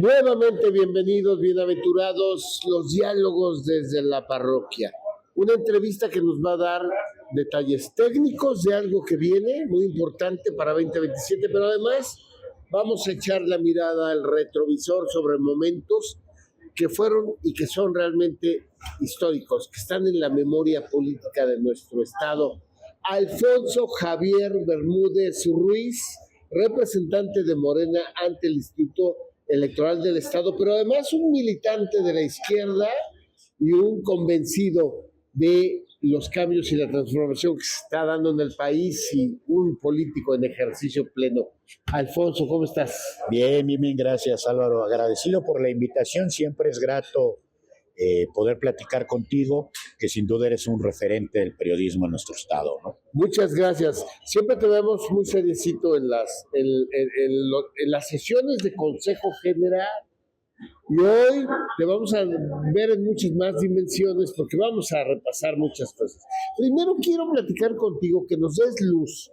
Nuevamente bienvenidos, bienaventurados, los diálogos desde la parroquia. Una entrevista que nos va a dar detalles técnicos de algo que viene, muy importante para 2027, pero además vamos a echar la mirada al retrovisor sobre momentos que fueron y que son realmente históricos, que están en la memoria política de nuestro estado. Alfonso Javier Bermúdez Ruiz, representante de Morena ante el Instituto Electoral del Estado, pero además un militante de la izquierda y un convencido de los cambios y la transformación que se está dando en el país y un político en ejercicio pleno. Alfonso, ¿cómo estás? Bien, gracias, Álvaro. Agradecido por la invitación, siempre es grato poder platicar contigo, que sin duda eres un referente del periodismo en nuestro estado, ¿no? Muchas gracias. Siempre te vemos muy seriecito en las sesiones de Consejo General. Y hoy te vamos a ver en muchas más dimensiones porque vamos a repasar muchas cosas. Primero quiero platicar contigo, que nos des luz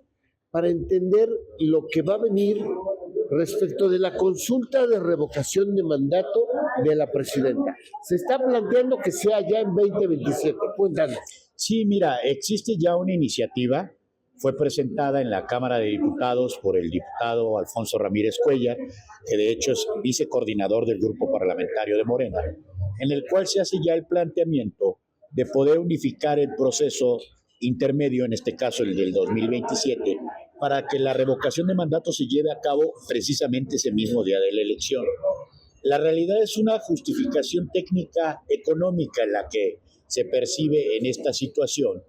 para entender lo que va a venir respecto de la consulta de revocación de mandato de la presidenta. Se está planteando que sea ya en 2027. Cuéntanos. Sí, mira, existe ya una iniciativa, fue presentada en la Cámara de Diputados por el diputado Alfonso Ramírez Cuellar, que de hecho es vicecoordinador del grupo parlamentario de Morena, en el cual se hace ya el planteamiento de poder unificar el proceso intermedio, en este caso el del 2027, para que la revocación de mandato se lleve a cabo precisamente ese mismo día de la elección. La realidad es una justificación técnica económica la que se percibe en esta situación,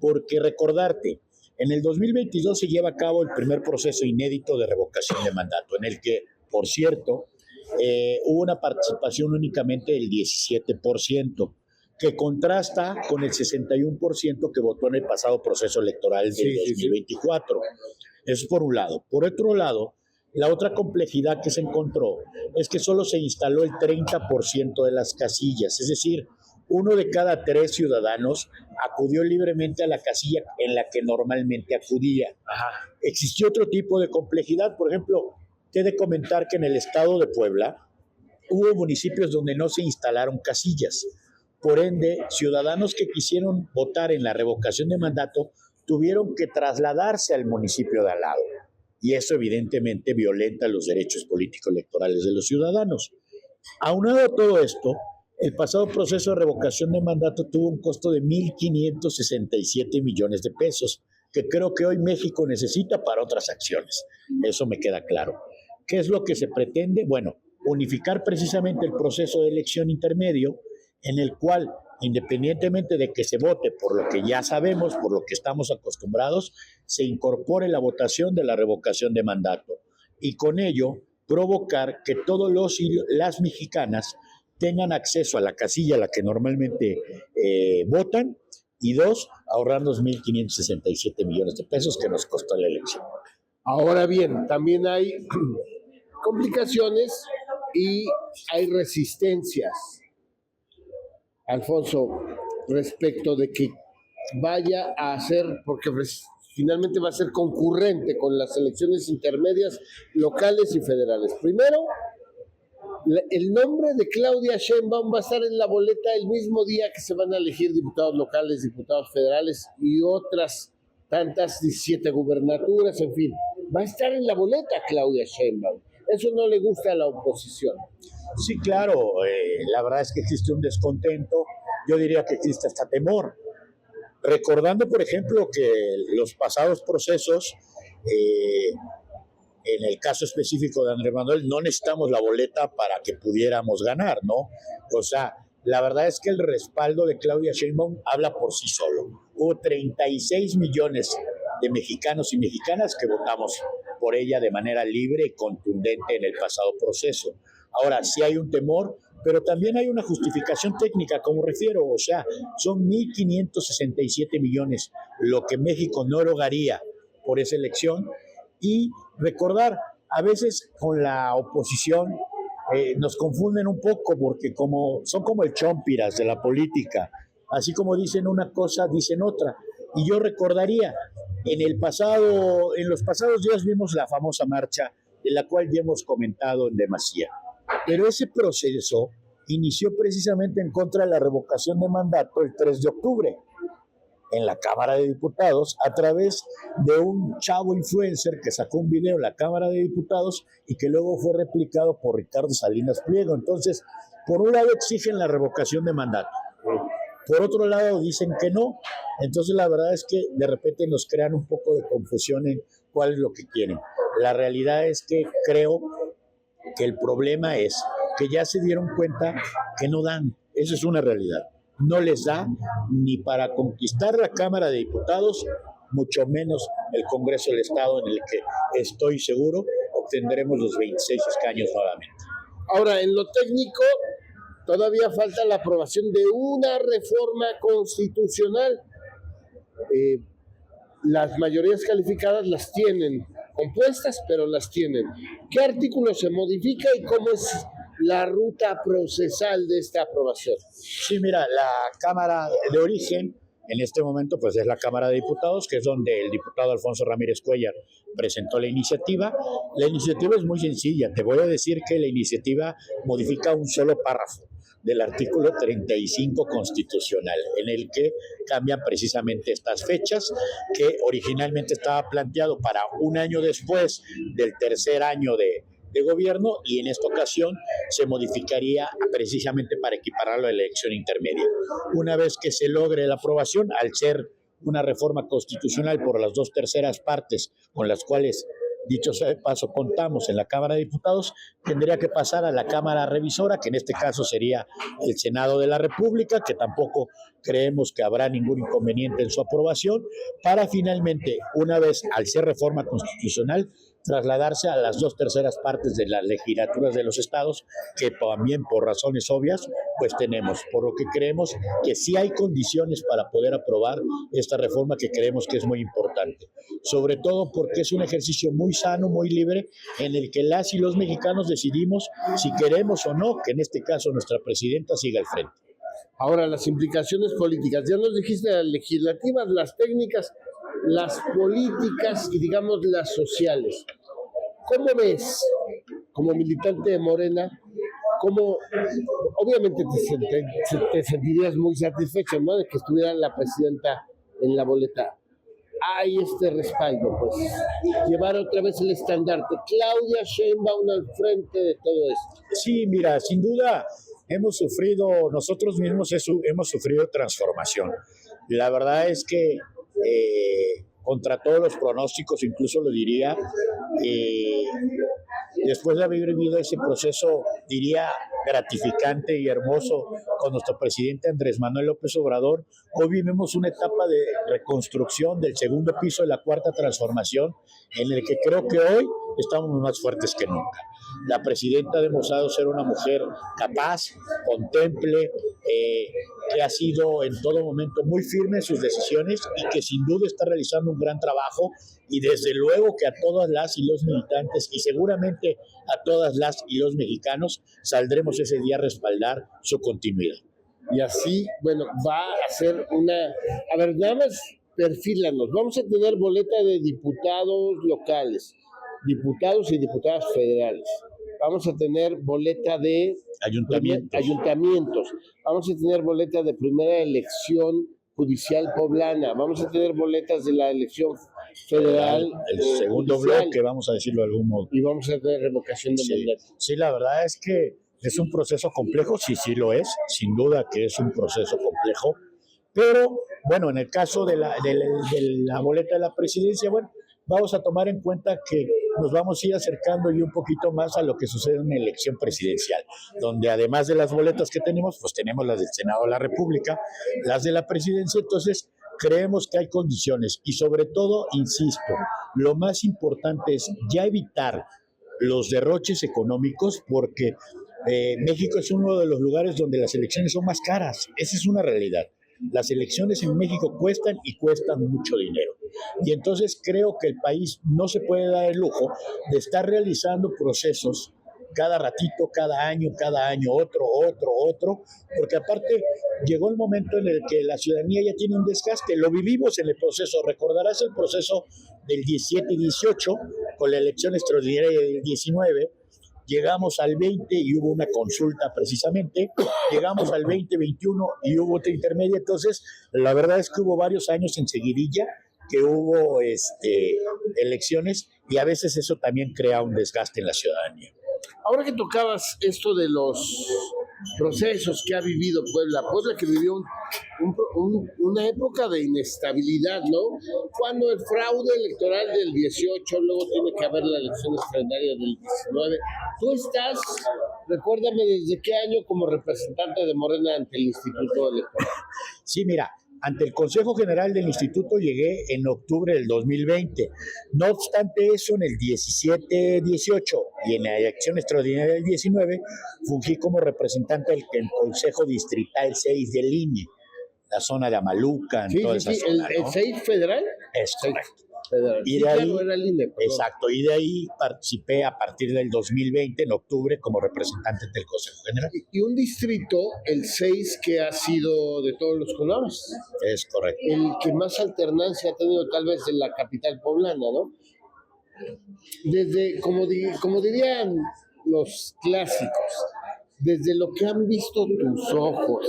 porque recordarte, en el 2022 se lleva a cabo el primer proceso inédito de revocación de mandato, en el que, por cierto, hubo una participación únicamente del 17%, que contrasta con el 61% que votó en el pasado proceso electoral del 2024. Eso por un lado. Por otro lado, la otra complejidad que se encontró es que solo se instaló el 30% de las casillas, es decir, 1 de cada 3 ciudadanos acudió libremente a la casilla en la que normalmente acudía. Existió otro tipo de complejidad, por ejemplo, he de comentar que en el estado de Puebla hubo municipios donde no se instalaron casillas. Por ende, ciudadanos que quisieron votar en la revocación de mandato tuvieron que trasladarse al municipio de al lado. Y eso evidentemente violenta los derechos políticos electorales de los ciudadanos. Aunado a todo esto, el pasado proceso de revocación de mandato tuvo un costo de 1,567 millones de pesos, que creo que hoy México necesita para otras acciones. Eso me queda claro. ¿Qué es lo que se pretende? Bueno, unificar precisamente el proceso de elección intermedio, en el cual, independientemente de que se vote por lo que ya sabemos, por lo que estamos acostumbrados, se incorpore la votación de la revocación de mandato y con ello provocar que todos los y las mexicanas tengan acceso a la casilla a la que normalmente votan, y 2, ahorrarnos 1,567 millones de pesos que nos costó la elección. Ahora bien, también hay complicaciones y hay resistencias, Alfonso, respecto de que vaya a ser, porque finalmente va a ser concurrente con las elecciones intermedias locales y federales. Primero, el nombre de Claudia Sheinbaum va a estar en la boleta el mismo día que se van a elegir diputados locales, diputados federales y otras tantas 17 gubernaturas, en fin. Va a estar en la boleta Claudia Sheinbaum. Eso no le gusta a la oposición. Sí, claro, la verdad es que existe un descontento, yo diría que existe hasta temor. Recordando, por ejemplo, que los pasados procesos, en el caso específico de Andrés Manuel, no necesitamos la boleta para que pudiéramos ganar, ¿no? O sea, la verdad es que el respaldo de Claudia Sheinbaum habla por sí solo. Hubo 36 millones de mexicanos y mexicanas que votamos por ella de manera libre y contundente en el pasado proceso. Ahora, sí hay un temor, pero también hay una justificación técnica, como refiero, o sea, son 1,567 millones, lo que México no lograría por esa elección. Y recordar, a veces con la oposición nos confunden un poco porque son como el chompiras de la política, así como dicen una cosa, dicen otra. Y yo recordaría, en los pasados días vimos la famosa marcha, de la cual ya hemos comentado en demasía. Pero ese proceso inició precisamente en contra de la revocación de mandato el 3 de octubre en la Cámara de Diputados a través de un chavo influencer que sacó un video en la Cámara de Diputados y que luego fue replicado por Ricardo Salinas Pliego. Entonces, por un lado exigen la revocación de mandato, por otro lado dicen que no. Entonces la verdad es que de repente nos crean un poco de confusión en cuál es lo que quieren. La realidad es que creo que el problema es que ya se dieron cuenta que no dan. Eso es una realidad. No les da ni para conquistar la Cámara de Diputados, mucho menos el Congreso del Estado, en el que estoy seguro obtendremos los 26 escaños nuevamente. Ahora, en lo técnico, todavía falta la aprobación de una reforma constitucional. Las mayorías calificadas las tienen compuestas, pero las tienen. ¿Qué artículo se modifica y cómo es la ruta procesal de esta aprobación? Sí, mira, la Cámara de origen en este momento pues es la Cámara de Diputados, que es donde el diputado Alfonso Ramírez Cuellar presentó la iniciativa. La iniciativa es muy sencilla. Te voy a decir que la iniciativa modifica un solo párrafo del artículo 35 constitucional, en el que cambian precisamente estas fechas, que originalmente estaba planteado para un año después del tercer año de gobierno, y en esta ocasión se modificaría precisamente para equipararlo a la elección intermedia. Una vez que se logre la aprobación, al ser una reforma constitucional por las 2/3 partes con las cuales, dicho sea de paso, contamos en la Cámara de Diputados, tendría que pasar a la Cámara Revisora, que en este caso sería el Senado de la República, que tampoco creemos que habrá ningún inconveniente en su aprobación, para finalmente, una vez al ser reforma constitucional, trasladarse a las 2/3 partes de las legislaturas de los estados, que también por razones obvias pues tenemos, por lo que creemos que sí hay condiciones para poder aprobar esta reforma, que creemos que es muy importante, sobre todo porque es un ejercicio muy sano, muy libre, en el que las y los mexicanos decidimos si queremos o no que en este caso nuestra presidenta siga al frente. Ahora, las implicaciones políticas. Ya nos dijiste las legislativas, las técnicas, las políticas y, digamos, las sociales. ¿Cómo ves, como militante de Morena, cómo obviamente te sentirías muy satisfecho, ¿no?, de que estuviera la presidenta en la boleta? Hay este respaldo, pues, llevar otra vez el estandarte. Claudia Sheinbaum al frente de todo esto. Sí, mira, sin duda nosotros mismos hemos sufrido transformación. La verdad es que contra todos los pronósticos, incluso lo diría, después de haber vivido ese proceso, diría, gratificante y hermoso con nuestro presidente Andrés Manuel López Obrador, hoy vivimos una etapa de reconstrucción del segundo piso de la cuarta transformación, en el que creo que hoy estamos más fuertes que nunca. La presidenta ha demostrado ser una mujer capaz, contemple, que ha sido en todo momento muy firme en sus decisiones y que sin duda está realizando un gran trabajo, y desde luego que a todas las y los militantes y seguramente a todas las y los mexicanos saldremos ese día a respaldar su continuidad. Y así, bueno, va a ser una... A ver, nada más perfílanos. Vamos a tener boleta de diputados locales, diputados y diputadas federales. Vamos a tener boleta de ayuntamientos. Vamos a tener boleta de primera elección judicial poblana. Vamos a tener boletas de la elección federal. El segundo bloque, vamos a decirlo de algún modo. Y vamos a tener revocación de mandato. Sí, la verdad es que es un proceso complejo, sí lo es, sin duda que es un proceso complejo, pero bueno, en el caso de la boleta de la presidencia, bueno, vamos a tomar en cuenta que nos vamos a ir acercando y un poquito más a lo que sucede en una elección presidencial, donde además de las boletas que tenemos, pues tenemos las del Senado de la República, las de la presidencia. Entonces creemos que hay condiciones y sobre todo, insisto, lo más importante es ya evitar los derroches económicos, porque México es uno de los lugares donde las elecciones son más caras. Esa es una realidad. Las elecciones en México cuestan y cuestan mucho dinero. Y entonces creo que el país no se puede dar el lujo de estar realizando procesos cada ratito, cada año otro, porque aparte llegó el momento en el que la ciudadanía ya tiene un desgaste. Lo vivimos en el proceso, recordarás el proceso del 17 y 18 con la elección extraordinaria del 19, llegamos al 20 y hubo una consulta precisamente, llegamos al 2021 y hubo otra intermedia. Entonces, la verdad es que hubo varios años en seguidilla que hubo elecciones, y a veces eso también crea un desgaste en la ciudadanía. Ahora que tocabas esto de los procesos que ha vivido Puebla que vivió una época de inestabilidad, ¿no? Cuando el fraude electoral del 18, luego tiene que haber la elección extraordinaria del 19. Tú estás, recuérdame, ¿desde qué año como representante de Morena ante el Instituto Electoral? Sí, mira, ante el Consejo General del Instituto llegué en octubre del 2020. No obstante eso, en el 17-18 y en la elección extraordinaria del 19, fungí como representante del Consejo Distrital 6 del INE, la zona de Amalucan, sí, toda esa zona, ¿no? ¿El 6 federal? Es correcto. Federal. Y de ahí, claro, era el INE, exacto, y de ahí participé a partir del 2020, en octubre, como representante del Consejo General. Y un distrito, el 6, que ha sido de todos los colores. Es correcto. El que más alternancia ha tenido tal vez en la capital poblana, ¿no? Desde, como dirían los clásicos, desde lo que han visto tus ojos,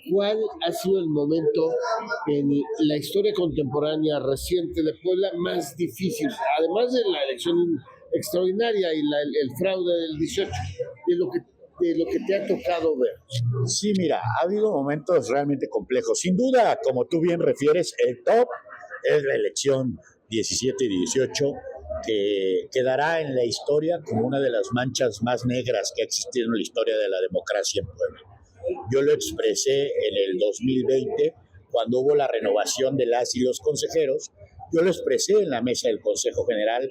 ¿cuál ha sido el momento en la historia contemporánea reciente de Puebla más difícil? Además de la elección extraordinaria y el fraude del 18, de lo que te ha tocado ver. Sí, mira, ha habido momentos realmente complejos. Sin duda, como tú bien refieres, el top es la elección 17 y 18, que quedará en la historia como una de las manchas más negras que ha existido en la historia de la democracia en Puebla. Yo lo expresé en el 2020, cuando hubo la renovación de las y los consejeros. Yo lo expresé en la mesa del Consejo General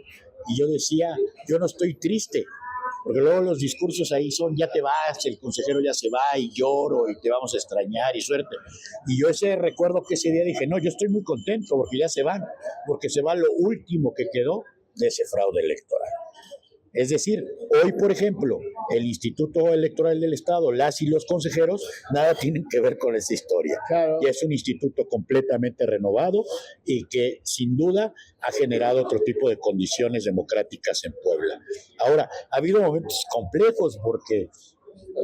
y yo decía, yo no estoy triste, porque luego los discursos ahí son, ya te vas, el consejero ya se va y lloro y te vamos a extrañar y suerte. Y yo recuerdo que ese día dije, no, yo estoy muy contento porque ya se van, porque se va lo último que quedó de ese fraude electoral. Es decir, hoy, por ejemplo, el Instituto Electoral del Estado, las y los consejeros, nada tienen que ver con esta historia. Claro. Y es un instituto completamente renovado y que, sin duda, ha generado otro tipo de condiciones democráticas en Puebla. Ahora, ha habido momentos complejos porque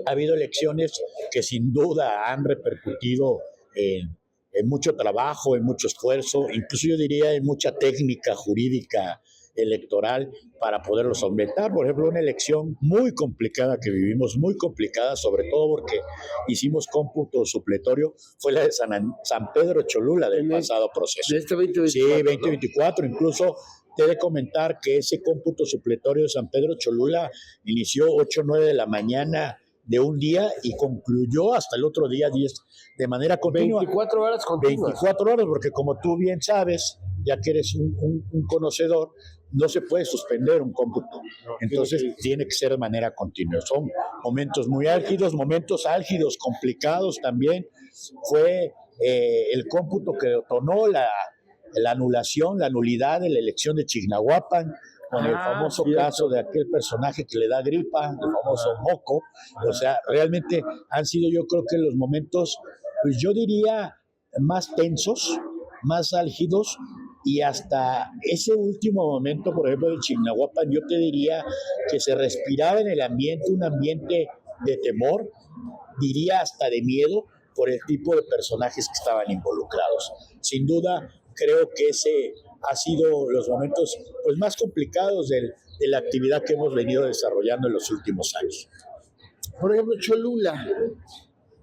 ha habido elecciones que, sin duda, han repercutido en mucho trabajo, en mucho esfuerzo, incluso yo diría en mucha técnica jurídica electoral para poderlo solventar. Por ejemplo, una elección muy complicada que vivimos, muy complicada, sobre todo porque hicimos cómputo supletorio, fue la de San Pedro Cholula del pasado proceso. De este 2024. Sí, 2024, ¿no? Incluso te he de comentar que ese cómputo supletorio de San Pedro Cholula inició 8 o 9 de la mañana de un día y concluyó hasta el otro día 10 de manera continua. 24 horas continuas. 24 horas, porque como tú bien sabes, ya que eres un conocedor, no se puede suspender un cómputo. Entonces tiene que ser de manera continua. Son momentos muy álgidos, complicados también. Fue el cómputo que detonó la anulación, la nulidad de la elección de Chignahuapan, con el famoso caso de aquel personaje que le da gripa, el famoso moco. O sea, realmente han sido, yo creo que los momentos, pues yo diría, más tensos, más álgidos, y hasta ese último momento, por ejemplo, de Chignahuapan, yo te diría que se respiraba en el ambiente, un ambiente de temor, diría hasta de miedo, por el tipo de personajes que estaban involucrados. Sin duda, creo que ese ha sido los momentos pues, más complicados de la actividad que hemos venido desarrollando en los últimos años. Por ejemplo, Cholula,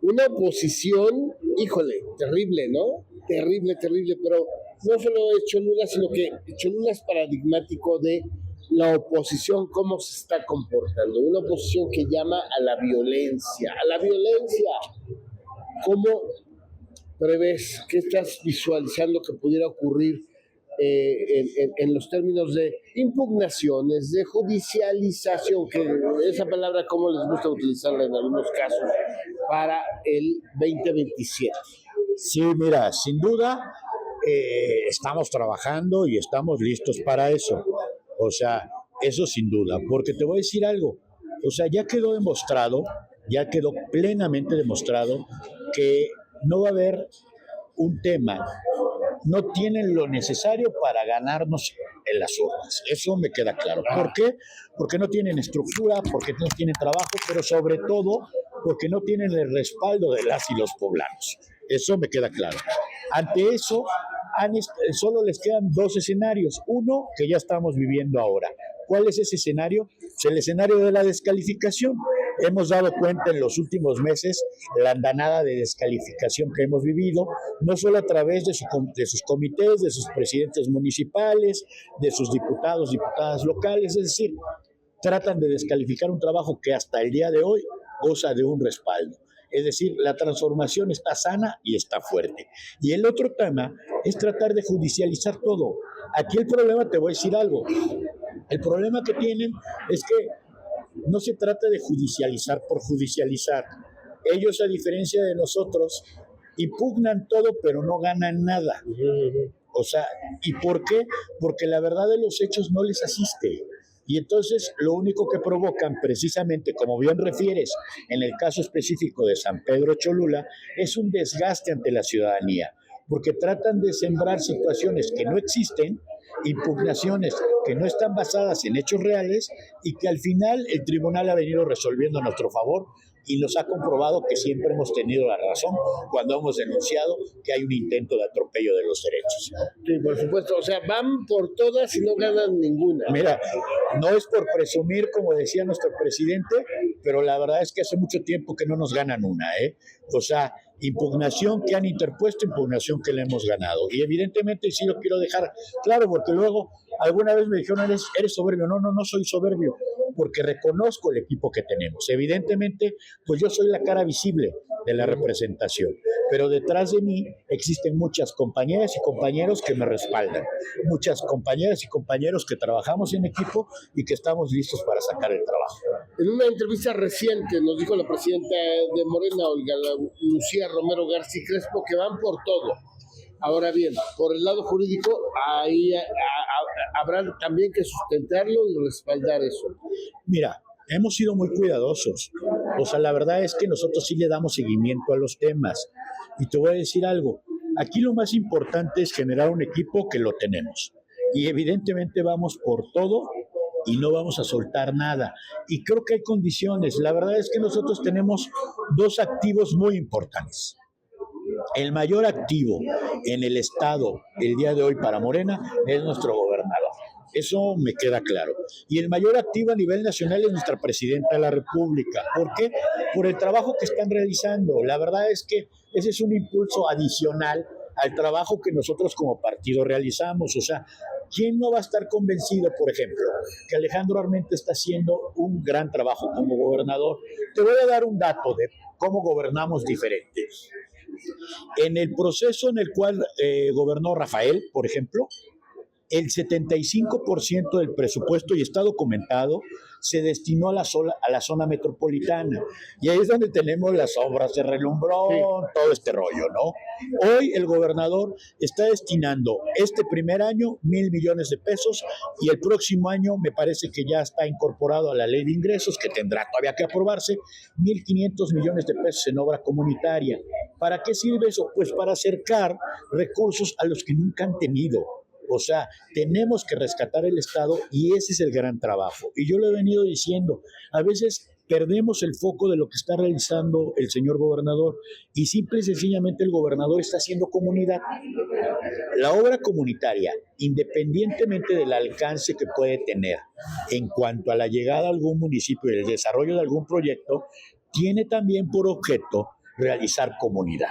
una oposición, híjole, terrible, ¿no? Terrible, pero no solo es Cholula, sino que Cholula es paradigmático de la oposición, cómo se está comportando. Una oposición que llama a la violencia. ¿Cómo prevés, qué estás visualizando que pudiera ocurrir en los términos de impugnaciones, de judicialización, que esa palabra cómo les gusta utilizarla en algunos casos, para el 2027? Sí, mira, sin duda estamos trabajando y estamos listos para eso. O sea, eso sin duda, porque te voy a decir algo. O sea, ya quedó plenamente demostrado que no va a haber un tema, no tienen lo necesario para ganarnos en las urnas. Eso me queda claro. ¿Por qué? Porque no tienen estructura, porque no tienen trabajo, pero sobre todo porque no tienen el respaldo de las y los poblanos. Eso me queda claro. Ante eso, solo les quedan dos escenarios. Uno, que ya estamos viviendo ahora. ¿Cuál es ese escenario? Pues el escenario de la descalificación. Hemos dado cuenta en los últimos meses la andanada de descalificación que hemos vivido, no solo a través de sus comités, de sus presidentes municipales, de sus diputados, diputadas locales, es decir, tratan de descalificar un trabajo que hasta el día de hoy goza de un respaldo. Es decir, la transformación está sana y está fuerte. Y el otro tema es tratar de judicializar todo. Aquí el problema, te voy a decir algo, el problema que tienen es que no se trata de judicializar por judicializar. Ellos, a diferencia de nosotros, impugnan todo, pero no ganan nada. O sea, ¿y por qué? Porque la verdad de los hechos no les asiste. Y entonces lo único que provocan, precisamente, como bien refieres, en el caso específico de San Pedro Cholula, es un desgaste ante la ciudadanía, porque tratan de sembrar situaciones que no existen, impugnaciones que no están basadas en hechos reales y que al final el tribunal ha venido resolviendo a nuestro favor y nos ha comprobado que siempre hemos tenido la razón cuando hemos denunciado que hay un intento de atropello de los derechos. Sí, por supuesto, o sea, van por todas y no ganan ninguna. Mira, no es por presumir, como decía nuestro presidente, pero la verdad es que hace mucho tiempo que no nos ganan una, ¿eh? O sea, impugnación que han interpuesto, impugnación que le hemos ganado. Y evidentemente sí lo quiero dejar claro, porque luego alguna vez me dijeron, eres soberbio. No, no soy soberbio, porque reconozco el equipo que tenemos. Evidentemente, pues yo soy la cara visible de la representación, pero detrás de mí existen muchas compañeras y compañeros que me respaldan, muchas compañeras y compañeros que trabajamos en equipo y que estamos listos para sacar el trabajo. En una entrevista reciente nos dijo la presidenta de Morena, Olga Lucía Romero García Crespo, que van por todo. Ahora bien, por el lado jurídico, ahí habrá también que sustentarlo y respaldar eso. Mira, hemos sido muy cuidadosos. O sea, la verdad es que nosotros sí le damos seguimiento a los temas. Y te voy a decir algo. Aquí lo más importante es generar un equipo que lo tenemos. Y evidentemente vamos por todo y no vamos a soltar nada. Y creo que hay condiciones. La verdad es que nosotros tenemos dos activos muy importantes. El mayor activo en el Estado el día de hoy para Morena es nuestro gobernador. Eso me queda claro. Y el mayor activo a nivel nacional es nuestra presidenta de la República. ¿Por qué? Por el trabajo que están realizando. La verdad es que ese es un impulso adicional al trabajo que nosotros como partido realizamos. O sea, ¿quién no va a estar convencido, por ejemplo, que Alejandro Armenta está haciendo un gran trabajo como gobernador? Te voy a dar un dato de cómo gobernamos diferente. En el proceso en el cual gobernó Rafael, por ejemplo, el 75% del presupuesto, y está documentado, se destinó a la zona metropolitana. Y ahí es donde tenemos las obras de relumbrón, sí, todo este rollo, ¿no? Hoy el gobernador está destinando este primer año 1,000 millones de pesos y el próximo año me parece que ya está incorporado a la ley de ingresos, que tendrá todavía que aprobarse, 1,500 millones de pesos en obra comunitaria. ¿Para qué sirve eso? Pues para acercar recursos a los que nunca han tenido. O sea, tenemos que rescatar el Estado y ese es el gran trabajo. Y yo lo he venido diciendo, a veces perdemos el foco de lo que está realizando el señor gobernador y simple y sencillamente el gobernador está haciendo comunidad. La obra comunitaria, independientemente del alcance que puede tener en cuanto a la llegada a algún municipio y el desarrollo de algún proyecto, tiene también por objeto realizar comunidad.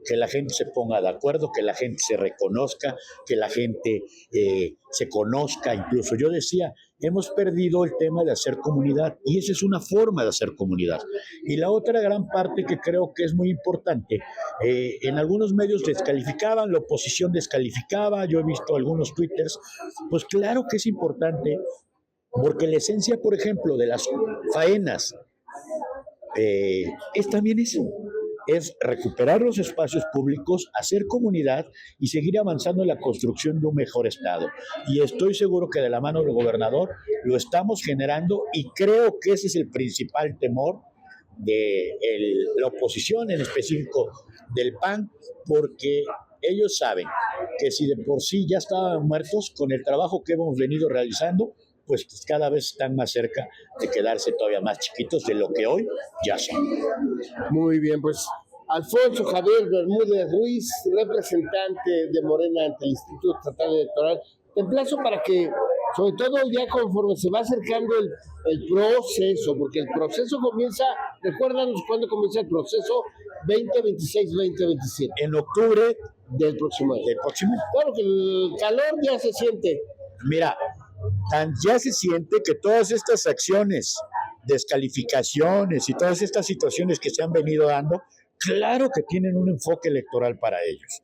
Que la gente se ponga de acuerdo, que la gente se reconozca, que la gente se conozca. Incluso yo decía, hemos perdido el tema de hacer comunidad y esa es una forma de hacer comunidad. Y la otra gran parte que creo que es muy importante, en algunos medios descalificaban, la oposición descalificaba, yo he visto algunos twitters, pues claro que es importante, porque la esencia, por ejemplo, de las faenas es también eso. Es recuperar los espacios públicos, hacer comunidad y seguir avanzando en la construcción de un mejor Estado. Y estoy seguro que de la mano del gobernador lo estamos generando y creo que ese es el principal temor de la oposición, en específico del PAN, porque ellos saben que si de por sí ya estaban muertos, con el trabajo que hemos venido realizando, pues cada vez están más cerca de quedarse todavía más chiquitos de lo que hoy ya son. Muy bien, pues Alfonso Javier Bermúdez Ruiz, representante de Morena ante el Instituto Estatal Electoral, te emplazo para que, sobre todo ya conforme se va acercando el proceso, porque el proceso comienza, recuérdanos cuándo comienza el proceso, 2026-2027. En octubre del próximo año. Claro que el calor ya se siente. Mira, ya se siente que todas estas acciones, descalificaciones y todas estas situaciones que se han venido dando, claro que tienen un enfoque electoral para ellos.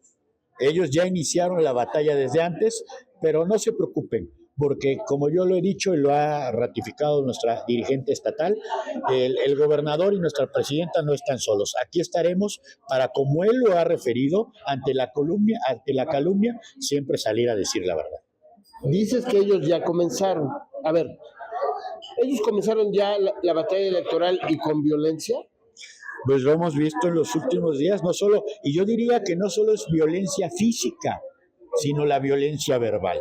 Ellos ya iniciaron la batalla desde antes, pero no se preocupen, porque como yo lo he dicho y lo ha ratificado nuestra dirigente estatal, el gobernador y nuestra presidenta no están solos. Aquí estaremos para, como él lo ha referido, ante la calumnia, siempre salir a decir la verdad. Dices que ellos ya comenzaron. A ver, ¿ellos comenzaron ya la batalla electoral y con violencia? Pues lo hemos visto en los últimos días, no solo, y yo diría que no solo es violencia física, sino la violencia verbal.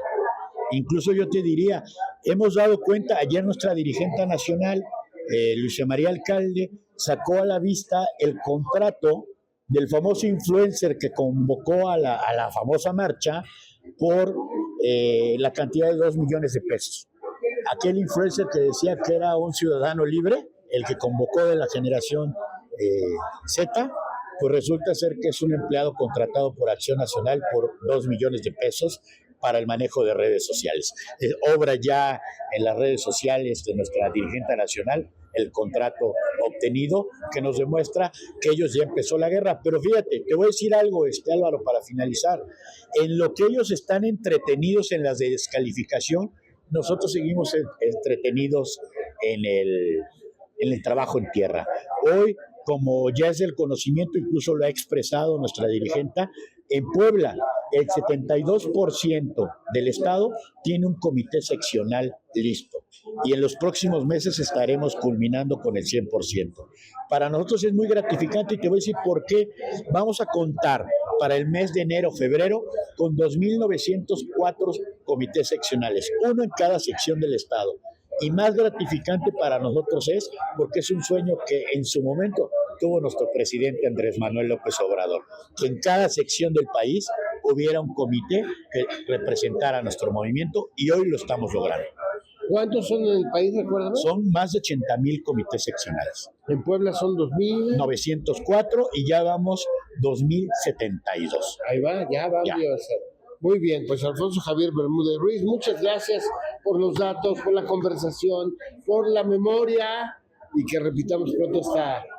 Incluso yo te diría, hemos dado cuenta, ayer nuestra dirigente nacional, Luisa María Alcalde, sacó a la vista el contrato del famoso influencer que convocó a la famosa marcha por la cantidad de 2 millones de pesos. Aquel influencer que decía que era un ciudadano libre, el que convocó de la generación Z, pues resulta ser que es un empleado contratado por Acción Nacional por 2 millones de pesos para el manejo de redes sociales. Obra ya en las redes sociales de nuestra dirigente nacional el contrato obtenido, que nos demuestra que ellos ya empezó la guerra. Pero fíjate, te voy a decir algo, Álvaro, para finalizar. En lo que ellos están entretenidos en la descalificación, nosotros seguimos entretenidos en el trabajo en tierra. Hoy, como ya es del conocimiento, incluso lo ha expresado nuestra dirigenta, en Puebla el 72% del estado tiene un comité seccional listo y en los próximos meses estaremos culminando con el 100%. Para nosotros es muy gratificante y te voy a decir por qué. Vamos a contar para el mes de enero-febrero con 2.904 comités seccionales, uno en cada sección del estado. Y más gratificante para nosotros es porque es un sueño que en su momento tuvo nuestro presidente Andrés Manuel López Obrador, que en cada sección del país hubiera un comité que representara a nuestro movimiento y hoy lo estamos logrando. ¿Cuántos son en el país, recuérdame? Son más de 80,000 comités seccionales. En Puebla son 2.904 y ya vamos 2.072. Ahí va, ya va. Ya. Muy bien, pues Alfonso Javier Bermúdez Ruiz, muchas gracias por los datos, por la conversación, por la memoria y que repitamos pronto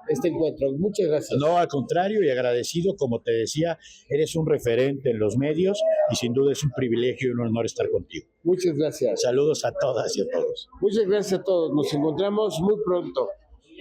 este encuentro. Muchas gracias. No, al contrario, y agradecido, como te decía, eres un referente en los medios y sin duda es un privilegio y un honor estar contigo. Muchas gracias. Saludos a todas y a todos. Muchas gracias a todos. Nos encontramos muy pronto.